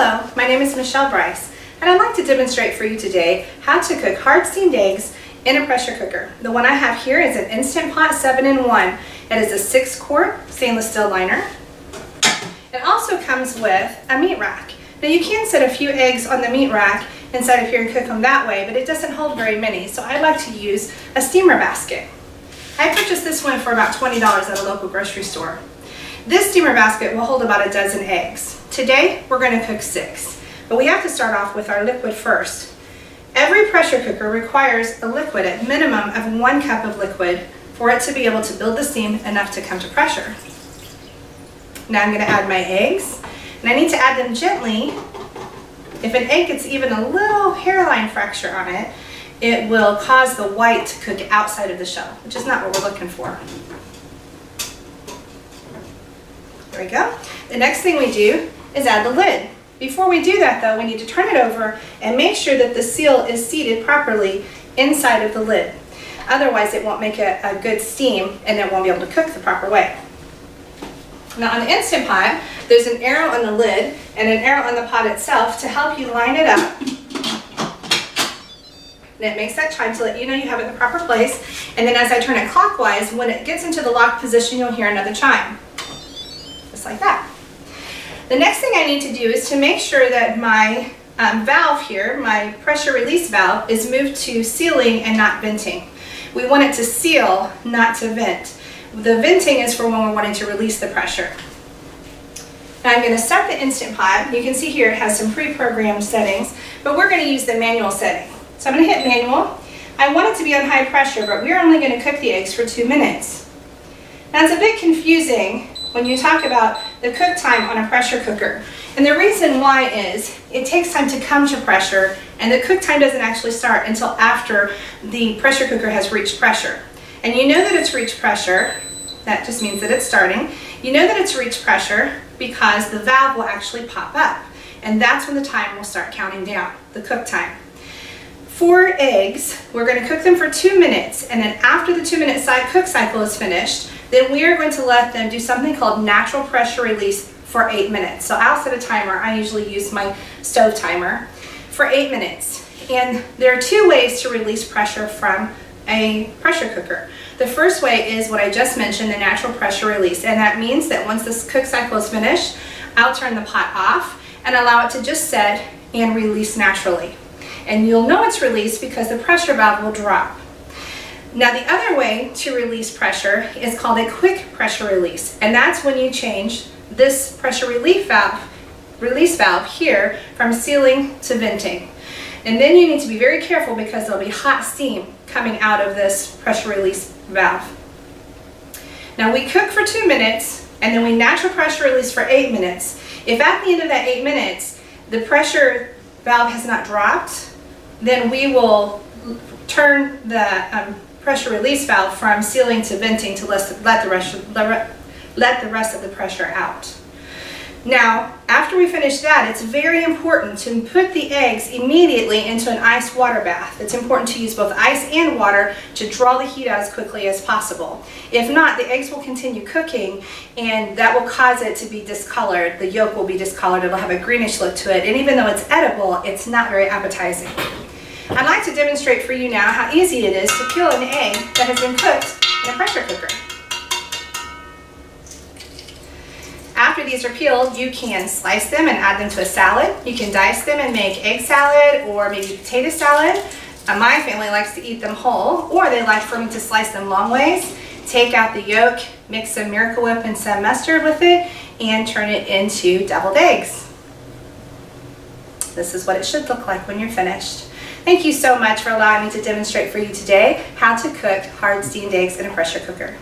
Hello, my name is Michelle Bryce, and I'd like to demonstrate for you today how to cook hard steamed eggs in a pressure cooker. The one I have here is an Instant Pot 7-in-1. It is a 6-quart stainless steel liner. It also comes with a meat rack. Now you can set a few eggs on the meat rack inside of here and cook them that way, but it doesn't hold very many, so I like to use a steamer basket. I purchased this one for about $20 at a local grocery store. This steamer basket will hold about a dozen eggs. Today, we're going to cook 6, but we have to start off with our liquid first. Every pressure cooker requires a liquid at minimum of 1 cup of liquid for it to be able to build the steam enough to come to pressure. Now I'm going to add my eggs, and I need to add them gently. If an egg gets even a little hairline fracture on it, it will cause the white to cook outside of the shell, which is not what we're looking for. There we go. The next thing we do is add the lid. Before we do that though, we need to turn it over and make sure that the seal is seated properly inside of the lid. Otherwise it won't make a good steam and it won't be able to cook the proper way. Now on the Instant Pot, there's an arrow on the lid and an arrow on the pot itself to help you line it up. And it makes that chime to let you know you have it in the proper place. And then as I turn it clockwise, when it gets into the locked position, you'll hear another chime. Just like that. The next thing I need to do is to make sure that my valve here, my pressure release valve, is moved to sealing and not venting. We want it to seal, not to vent. The venting is for when we're wanting to release the pressure. Now I'm going to start the Instant Pot. You can see here it has some pre-programmed settings, but we're going to use the manual setting. So I'm going to hit manual. I want it to be on high pressure, but we're only going to cook the eggs for 2 minutes. Now it's a bit confusing when you talk about the cook time on a pressure cooker. And the reason why is it takes time to come to pressure, and the cook time doesn't actually start until after the pressure cooker has reached pressure. And you know that it's reached pressure, that just means that it's starting. You know that it's reached pressure because the valve will actually pop up. And that's when the time will start counting down, the cook time. For eggs, we're going to cook them for 2 minutes, and then after the 2-minute cook cycle is finished, then we are going to let them do something called natural pressure release for 8 minutes. So I'll set a timer. I usually use my stove timer for 8 minutes. And there are 2 ways to release pressure from a pressure cooker. The first way is what I just mentioned, the natural pressure release. And that means that once this cook cycle is finished, I'll turn the pot off and allow it to just set and release naturally. And you'll know it's released because the pressure valve will drop. Now the other way to release pressure is called a quick pressure release, and that's when you change this pressure release valve here from sealing to venting. And then you need to be very careful because there'll be hot steam coming out of this pressure release valve. Now we cook for 2 minutes and then we natural pressure release for 8 minutes. If at the end of that 8 minutes the pressure valve has not dropped, then we will turn the pressure release valve from sealing to venting to let the rest of the pressure out. Now, after we finish that, it's very important to put the eggs immediately into an ice water bath. It's important to use both ice and water to draw the heat out as quickly as possible. If not, the eggs will continue cooking, and that will cause it to be discolored. The yolk will be discolored. It'll have a greenish look to it, and even though it's edible, it's not very appetizing. I'd like to demonstrate for you now how easy it is to peel an egg that has been cooked in a pressure cooker. After these are peeled, you can slice them and add them to a salad. You can dice them and make egg salad or maybe potato salad. My family likes to eat them whole, or they like for me to slice them long ways, take out the yolk, mix some Miracle Whip and some mustard with it, and turn it into deviled eggs. This is what it should look like when you're finished. Thank you so much for allowing me to demonstrate for you today how to cook hard steamed eggs in a pressure cooker.